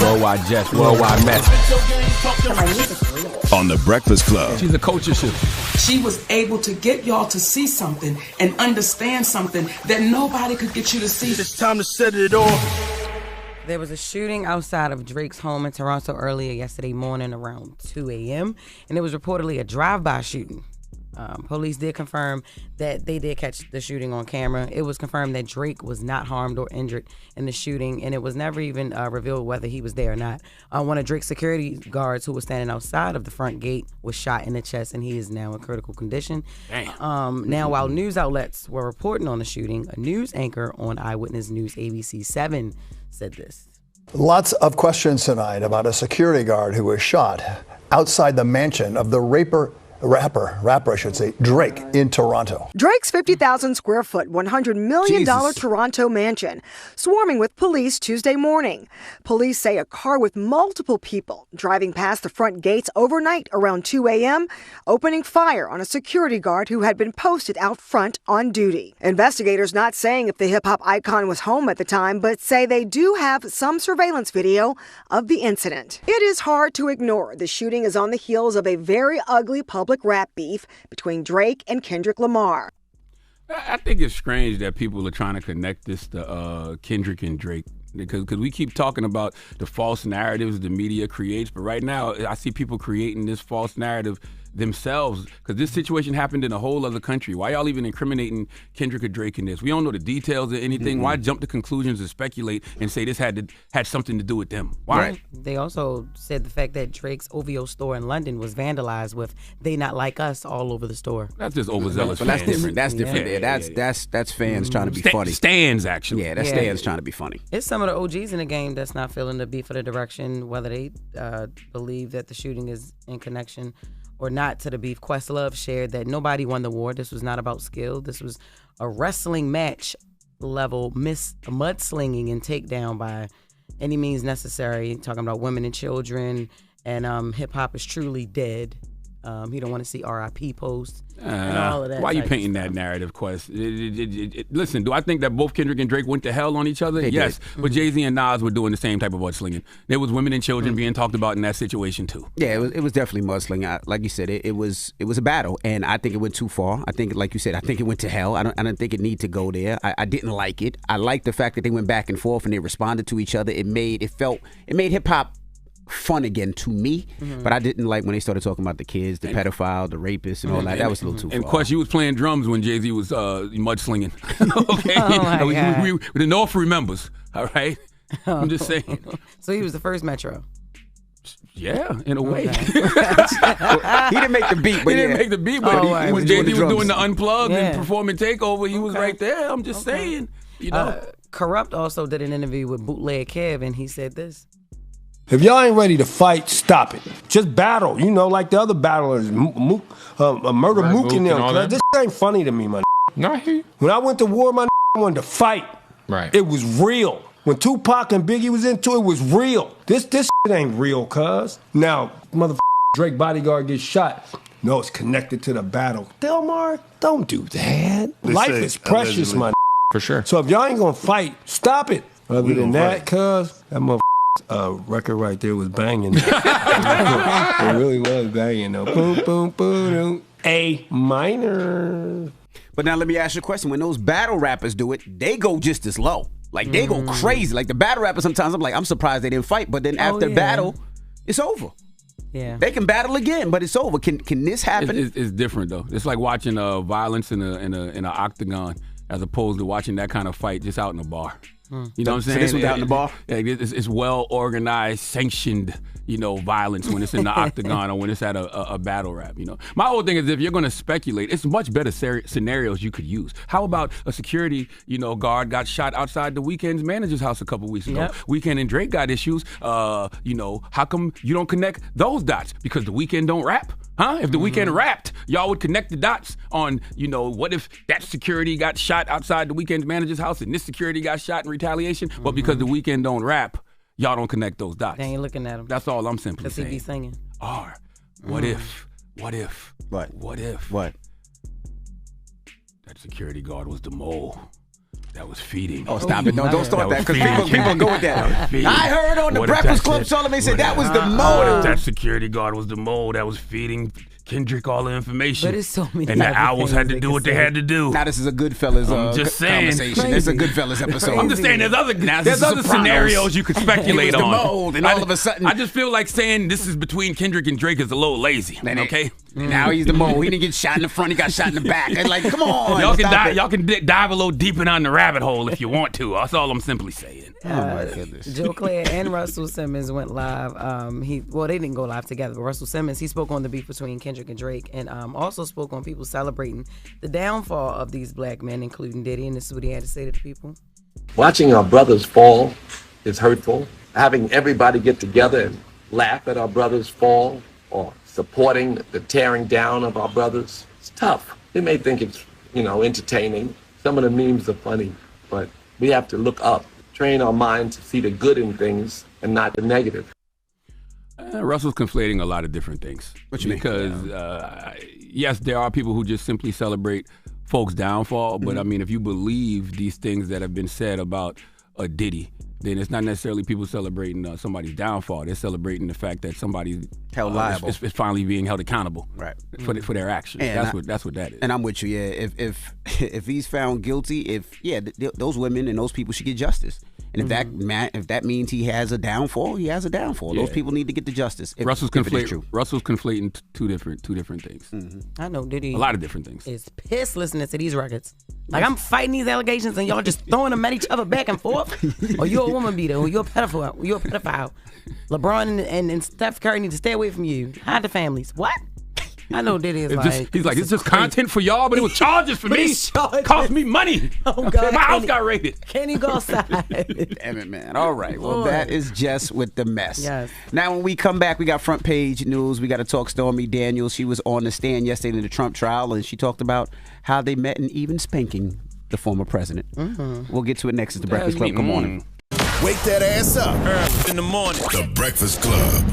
Worldwide Jets, Worldwide Mets. On The Breakfast Club. She's a culture shift. She was able to get y'all to see something and understand something that nobody could get you to see. It's time to set it off. There was a shooting outside of Drake's home in Toronto earlier yesterday morning around 2 a.m., and it was reportedly a drive-by shooting. Police did confirm that they did catch the shooting on camera. It was confirmed that Drake was not harmed or injured in the shooting, and it was never even revealed whether he was there or not. One of Drake's security guards who was standing outside of the front gate was shot in the chest, and he is now in critical condition. Now, while news outlets were reporting on the shooting, a news anchor on Eyewitness News ABC 7 said this. Lots of questions tonight about a security guard who was shot outside the mansion of the rapper, I should say, Drake in Toronto. Drake's 50,000 square foot, $100 million Toronto mansion, swarming with police Tuesday morning. Police say a car with multiple people driving past the front gates overnight around 2 a.m., opening fire on a security guard who had been posted out front on duty. Investigators not saying if the hip-hop icon was home at the time, but say they do have some surveillance video of the incident. It is hard to ignore the shooting is on the heels of a very ugly public rap beef between Drake and Kendrick Lamar. I think it's strange that people are trying to connect this to Kendrick and Drake because we keep talking about the false narratives the media creates, but right now I see people creating this false narrative themselves because this situation happened in a whole other country. Why y'all even incriminating Kendrick or Drake in this? We don't know the details of anything. Why jump to conclusions and speculate and say this had something to do with them? Why? Right. They also said the fact that Drake's OVO store in London was vandalized with "They Not Like Us" all over the store. That's just overzealous. But that's different. That's different. Yeah. That's fans trying to be funny. Stands actually. Yeah, that's stands trying to be funny. It's some of the OGs in the game that's not feeling the beef of the direction, whether they believe that the shooting is in connection or not to the beef. Questlove shared that nobody won the war. This was not about skill. This was a wrestling match level mudslinging and takedown by any means necessary. Talking about women and children, and hip hop is truly dead. He don't want to see RIP posts and all of that. Why are you painting that narrative, Quest? Listen, do I think that both Kendrick and Drake went to hell on each other? Yes, but Jay-Z and Nas were doing the same type of mudslinging. There was women and children being talked about in that situation too. Yeah, it was definitely mudslinging. Like you said, it was a battle, and I think it went too far. I think, like you said, I think it went to hell. I don't think it need to go there. I didn't like it. I liked the fact that they went back and forth and they responded to each other. It made hip hop fun again to me, but I didn't like when they started talking about the kids, the pedophile, the rapist, and all that. That was a little too far. And Quest, you was playing drums when Jay-Z was mudslinging. Okay, Oh the North remembers. All right, I'm just saying. So he was the first Metro. Yeah, in a way. He didn't make the beat, but when Jay-Z was doing the unplugged and performing Takeover, he was right there. I'm just saying, you know. Corrupt also did an interview with Bootleg Kev, and he said this. If y'all ain't ready to fight, stop it. Just battle, like the other battlers, Murder Mook and them. This ain't funny to me, man. No, I hear you. When I went to war, I wanted to fight. Right. It was real. When Tupac and Biggie was into it, it was real. This ain't real, cuz. Now, Drake bodyguard gets shot. No, it's connected to the battle. Delmar, don't do that. Life is precious, man. For sure. So if y'all ain't gonna fight, stop it. Other than that, cuz, that record right there was banging. It really was banging, though. Boom, boom, boom. A minor. But now let me ask you a question. When those battle rappers do it, they go just as low. Like, they go crazy. Like, the battle rappers, sometimes I'm surprised they didn't fight. But then after battle, it's over. Yeah. They can battle again, but it's over. Can this happen? It's different, though. It's like watching violence in an octagon as opposed to watching that kind of fight just out in a bar. You know what I'm saying? So this was out in the bar? It's well organized, sanctioned, violence when it's in the octagon or when it's at a battle rap. My whole thing is if you're going to speculate, it's much better scenarios you could use. How about a security, guard got shot outside the Weeknd's manager's house a couple weeks ago? Yep. Weeknd and Drake got issues. How come you don't connect those dots? Because the Weeknd don't rap? Huh? If the Weeknd rapped, y'all would connect the dots on, what if that security got shot outside the Weeknd's manager's house and this security got shot in retaliation? But because the Weeknd don't rap, y'all don't connect those dots. They ain't looking at him. That's all I'm simply saying. Because he be singing. What if What? What if What? that security guard was the mole? That was feeding. Oh, stop it. No, don't start that because people go with that. feeding. I heard on the Breakfast Club, Charlamagne said that was the What if mole. that security guard was the mole that was feeding Kendrick all the information? But it's so many and the other owls had to things do they what could they say. had to do. Now this is a Goodfellas I'm just saying. conversation. This is a Goodfellas episode. I'm just saying there's other Sopranos. scenarios you could speculate He was on. the mold, and all of a sudden- I just feel like saying this is between Kendrick and Drake is a little lazy. Okay? Now he's the mole. He didn't get shot in the front. He got shot in the back. And like, come on. Y'all can dive a little deeper down the rabbit hole if you want to. That's all I'm simply saying. Oh my goodness. Joe Clair and Russell Simmons went live. They didn't go live together, but Russell Simmons, he spoke on the beef between Kendrick and Drake, and also spoke on people celebrating the downfall of these black men, including Diddy, and this is what he had to say to the people. Watching our brothers fall is hurtful. Having everybody get together and laugh at our brothers fall, or supporting the tearing down of our brothers, it's tough. They may think it's, entertaining. Some of the memes are funny, but we have to look up, train our mind to see the good in things and not the negative. Russell's conflating a lot of different things. What you mean? Because, yes, there are people who just simply celebrate folks' downfall, but I mean, if you believe these things that have been said about a Diddy, then it's not necessarily people celebrating somebody's downfall. They're celebrating the fact that somebody held liable. Is finally being held accountable, right, for their actions. And that's what that is. And I'm with you. Yeah, if he's found guilty, those women and those people should get justice. And if that means he has a downfall, he has a downfall. Those people need to get the justice. Russell's conflating two different things. I know Diddy. A lot of different things. Is pissed listening to these records. Like, I'm fighting these allegations and y'all just throwing them at each other back and forth. Or you're a woman beater, or you're a pedophile. Or you're a pedophile. LeBron and Steph Curry need to stay away from you. Hide the families. What? I know Diddy is it's just content for y'all, but it was charges for me. Cost me money. Oh, God. My house got raided. Can't even go outside. Damn it, man. All right. Well, that is just with the mess. Yes. Now, when we come back, we got front page news. We got to talk Stormy Daniels. She was on the stand yesterday in the Trump trial, and she talked about how they met and even spanking the former president. We'll get to it next. It's the Breakfast Club. Good morning. Wake that ass up in the morning. The Breakfast Club.